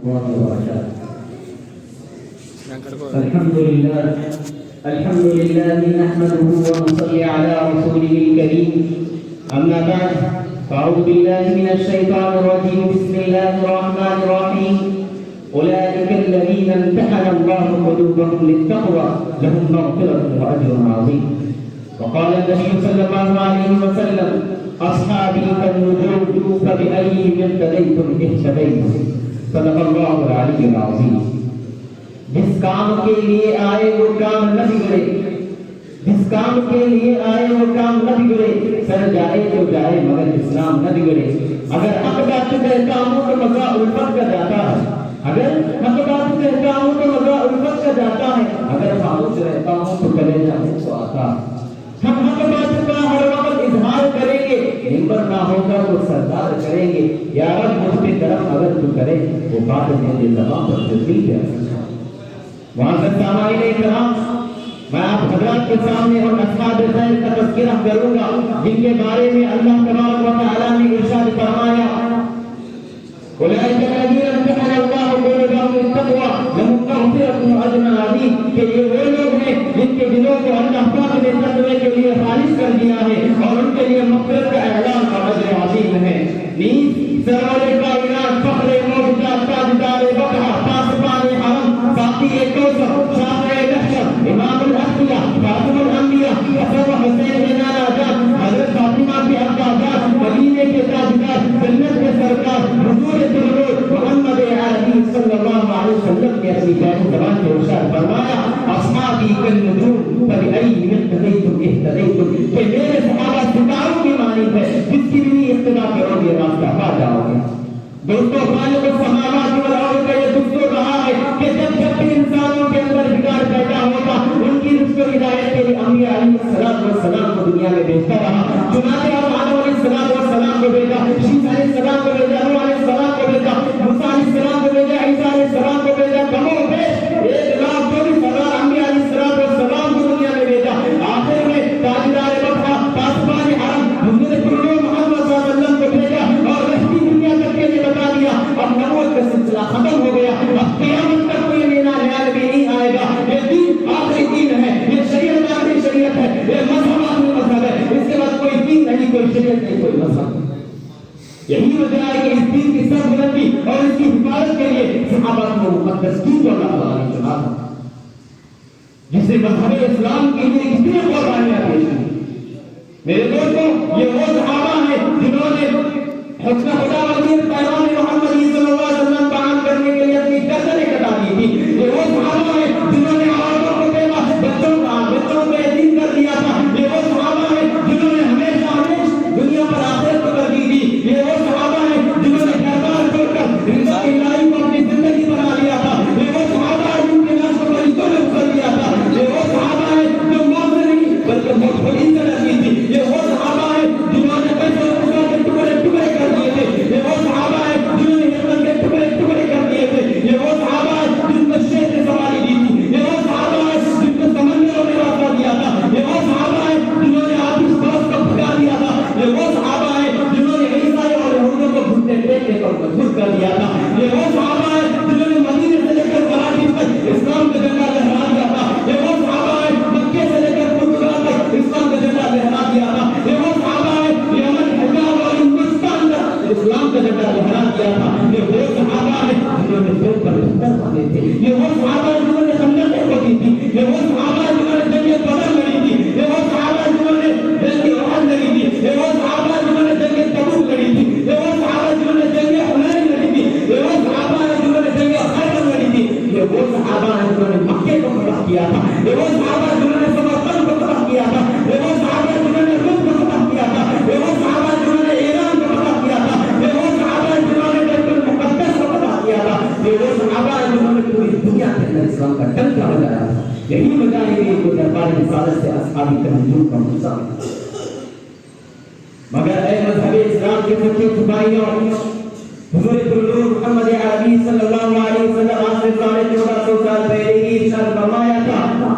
وبركاته. الحمد لله نحمده ونصلي على رسوله الكريم. أما بعد فأعوذ بالله من الشيطان الرجيم. بسم الله الرحمن الرحيم. أولئك الذين امتحن الله قلوبهم للتقوى لهم مغفرة وأجر عظيم. وقال النبي صلى الله عليه وسلم: أصحابي كالنجوم فبأيهم اقتديتم اهتديتم. صدق الله العلي العظيم. جس کام کے لیے آئے وہ کام نہ بگڑے، جس کام کے لیے آئے وہ کام نہ بگڑے، سر جائے تو جائے مگر اسلام نہ بگڑے. اگر حق بات کہتا ہوں تو مزہ الفت کا جاتا ہے، اگر حق بات کہتا ہوں تو مزہ الفت کا جاتا ہے، اگر خاموش رہتا ہوں تو کلیجہ مجھ کو آتا ہے. ہم حق بات کا ہر وقت اظہار کریں گے، منبر نہ ہوگا تو سردار کریں گے. یا رب مجھ پہ کرم اگر تو کرے وہ بات میرے زبان پر تبدیل ہے. معزز سامعین کرام، میں آپ حضرات کے سامنے اور اصحاب خیر کا تذکرہ کروں گا جن کے بارے میں اللہ تبارک و تعالیٰ نے ارشاد فرمایا: اولئک الذین امتحن اللہ قلوبهم للتقوى لهم مغفرۃ واجر عظیم. کہ یہ وہ لوگ ہیں جن کے دلوں کو اللہ پاک نے تقوی کے لیے خالص کر دیا ہے اور ان کے لیے مغفرت کا اعلان اور اجر عظیم ہے. نیز سرور کائنات، فخر موجودات، تاجدار بقا، پاسبان حرم، ساقی کوثر، شافع محشر، امام الانبیاء، خاتم الانبیاء، حسن و حسین نانا جان، حضرت فاطمہ کی اباجان، مدینے کے تاجدار، جنت کے سرکار، حضور درود محمد عربی صلی اللہ علیہ وسلم نے اپنی پیاری زبان سے ارشاد فرمایا: اصحابی کالنجوم فبأیہم اقتدیتم اہتدیتم. کہ میرے صحابہ ستاروں کی مانند ہے، جس کی بھی اقتدا کرو گے راستہ پا جاؤ گے. دوستو، خالق السماوات والارض کا یہ دستور رہا ہے کہ جب جب بھی انسانوں کے اندر بگاڑ پیدا ہوگا ان کی رزق و ہدایت کے لیے انبیاء علیہ السلام کو دنیا میں بھیجتا رہا. چنانچہ آدم علیہ السلام کو بھیجا، شیس علیہ السلام کو بھیجا، نوح علیہ السلام کو بھیجا، موسیٰ علیہ السلام کو بھیجا، عیسیٰ علیہ السلام کو بھیجا. کم و بیش 1,24,000 انبیاء علیہ السلام کو دنیا میں بھیجا. آخر میں تاجدار بقا، پاسبان حرم، حضور درود محمد صلی اللہ علیہ وسلم کو بھیجا اور رہتی دنیا تک کے لیے بتا دیا اب نبوت کا سلسلہ ختم ہو گیا. اب قیامت تک کوئی نیا نبی نہیں آئے گا. یہ دین آخری دین ہے، یہ شریعت آخری شریعت ہے، یہ مذہب آخری مذہب ہے. اس کے بعد کوئی دین نہیں، کوئی شریعت نہیں، کوئی مذہب. یہی وجہ ہے کہ اس دین کی سربلندی اور اس کی حفاظت کے لیے صحابہ کو مقدس دین کو اللہ تعالیٰ نے چنا تھا، جسے مذہب اسلام کے لیے کتنی قربانیاں پیش کی. میرے دوستوں، یہ وہ صحابہ ہیں جنہوں نے حسن خدا وزیر پیغام محمد صلی اللہ علیہ وسلم بیان کرنے کے لیے اپنی گردنیں کٹا دی تھی. یہ وہ صحابہ ہیں جنہوں نے عورتوں کو بیوہ، بچوں کو یتیم کر دیا تھا. یہ وہ صحابہ ہیں جنہوں نے ہمیشہ دنیا پر آخرت کو ترجیح دی. یہ وہ صحابہ ہیں جنہوں نے گھر بار چھوڑ کر رضا الہی کو اپنی زندگی بنا لیا تھا. یہ وہ صحابہ ہیں جن کے ناش کو فرشتوں نے اتر دیا تھا. یہ وہ صحابہ ہیں جو موت سے نہیں بلکہ موت کو عزت نصیب تھی. یہ وہ صحابہ ہیں جنہوں نے پیسے اور خدا کے ٹکڑے ٹکڑے کر دیے تھے. یہ وہ صحابہ ہیں جنہوں نے یمن کے ٹکڑے ٹکڑے کر دیے تھے. یہ وہ صحابہ ہیں جن کو شیر نے سواری دی تھی. یہ وہ صحابہ ہیں جن کو سمندروں نے راستہ دیا تھا. یہ وہ صحابہ ہیں جنہوں نے آتش باز کو بھگا دیا تھا. یہ وہ صحابہ ہیں جنہوں نے عیسائی اور یہودیوں کو گھٹنے ٹیکنے پر مجبور کر دیا تھا. یہ وہ صحابہ ہیں جنہوں نے مدینے سے لے کر کراچی تک اسلام کا جھنڈا لہرا دیا تھا. یہ وہ صحابہ ہیں مکے سے لے کر پرتگال تک اسلام کا جھنڈا لہرا دیا تھا. یہ وہ صحابہ ہیں یمن، حجاز اور ہندوستان تک اسلام کا جھنڈا لہرا دیا تھا. یہ وہ صحابہ ہیں جنہوں نے دل پر بستر باندھے تھے. یہ وہ صحابہ ہیں جنہوں نے خندقیں کھودی تھی. یہ وہ صحابہ ہیں جنہوں نے جنگ بدر لڑی تھی. یہ وہ صحابہ ہیں جنہوں نے جنگ احد لڑی تھی. یہ وہ صحابہ ہیں جنہوں نے جنگ تبوک لڑی تھی. یہ وہ صحابہ ہیں جنہوں نے جنگ حنین لڑی تھی. یہ وہ صحابہ ہیں جنہوں نے جنگ خیبر لڑی تھی. یہ وہ صحابہ ہیں جنہوں نے مکے کو فتح کیا تھا. یہ وہ صحابہ ہیں جنہوں نے سمرقند کو فتح کیا تھا. یہ وہ صحابہ ہیں جنہوں نے روم کو فتح کیا تھا. یہ وہ صحابہ ہیں جنہوں نے ایران کو فتح کیا تھا. یہ وہ صحابہ ہیں جنہوں نے بیت المقدس کو فتح کیا تھا. یہ وہ صحابہ ہیں جنہوں نے پوری دنیا کے اندر اسلام کا ڈنکا بجایا تھا. یہی وجہ ہے کہ وہ دربار رسالت سے اصحابی کالنجوم کا موضوع ہے. مگر اے مذہب اسلام کے سچے سپاہیوں، حضور درود محمد عربی صلی اللہ علیہ وسلم آج سے 1450 سال پہلے ہی ارشاد فرمایا تھا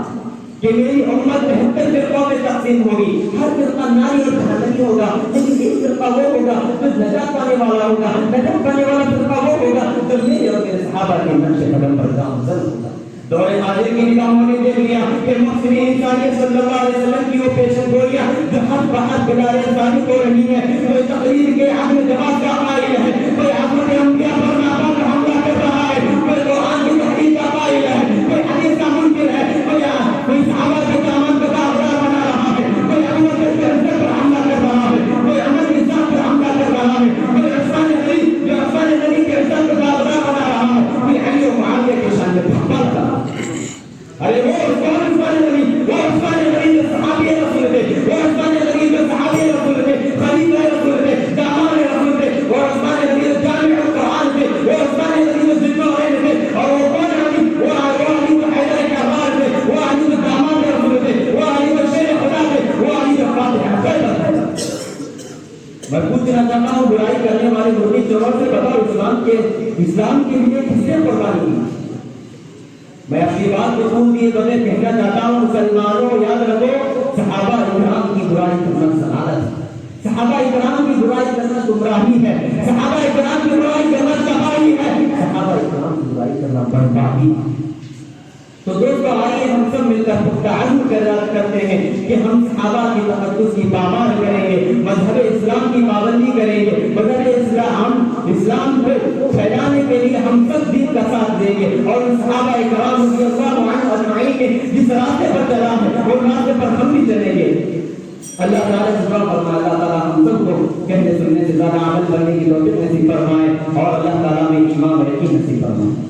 کہ میری امت 73 فرقوں میں تقسیم ہوگی، ہر فرقہ ناری اور جہنمی ہوگا، لیکن ایک فرقہ وہ ہوگا جو نجات پانے والا ہوگا، نجات پانے والا فرقہ وہ ہوگا جو میرے اور میرے صحابہ کے نقش قدم پر گامزن ہوگا۔ دور حاضر کی نگاہوں نے دیکھ لیا کہ محسن انسانیت صلی اللہ علیہ وسلم کی وہ پیشن گوئیاں جو حد بحد بلال انسانی کو رہی ہے، کوئی تقریر کے عدم جواب کا قائل ہے، کوئی عظمت انبیاء پر ناپاک حملہ کر رہا ہے، کوئی قرآن کی تحریر کا قائل ہے، کوئی حدیث کا منکر ہے، کوئی صحابہ کے دامن کو داغدار بنا رہا ہے، کوئی عمل کے عزت پر حملہ کر رہا ہے، کوئی عمل کی ذات پر حملہ کر رہا ہے، کوئی عثمان غنی جو عثمان غنی کے عزت کو داغدار بنا رہا ہے، کوئی علی و معاویہ کے شان میں پھپڑ رہا ہے۔ ارے وہ عثمان غنی، وہ عثمان غنی جو صحابی رسول تھے، وہ عثمان غنی جو صحابی رسول تھے، خلیفہ رسول تھے، دامان رسول تھے، وہ عثمان غنی جو جامع القرآن تھے، وہ عثمان غنی جو ذکر العین تھے، اور وہ کون علی؟ وہ علی جو حیدر کرار تھے، وہ علی جو دامان رسول تھے، وہ علی جو شیر خدا تھے، وہ علی جو فاتح خیبر تھے۔ میں پوچھنا چاہتا ہوں برائی کرنے والے مرنی چور سے بتاؤ اسلام کے لیے کس نے قربانی کی؟ میں اپنی بات کو خون دیے بغیر کہنا چاہتا ہوں مسلمانوں یاد رکھو صحابہ اکرام کی برائی کرنا سعادت ہے، صحابہ اکرام کی برائی کرنا گمراہی ہے، صحابہ اکرام کی برائی کرنا تباہی ہے، صحابہ اکرام کی برائی کرنا بربادی ہے۔ تو دوستو آئیے ہم سب مل کر پختہ عزم کرتے ہیں کہ ہم صحابہ کی تقدس کی پامال کریں گے، مذہب اسلام کی پابندی کریں گے، مذہب اسلام کو پھیلانے کے لیے ہم سب دین کا ساتھ دیں گے، اور صحابہ اکرام رضی اللہ عنہم اجمعین نے جس راستے پر چلا ہے وہ راستے پر ہم بھی چلیں گے۔ اللہ تعالیٰ سے دعا فرمائے اللہ تعالیٰ ہم سب کو کہنے سننے سے زیادہ عمل کرنے کی توفیق نصیب فرمائے، اور اللہ تعالیٰ میں ایمان اور یقین نصیب فرمائے۔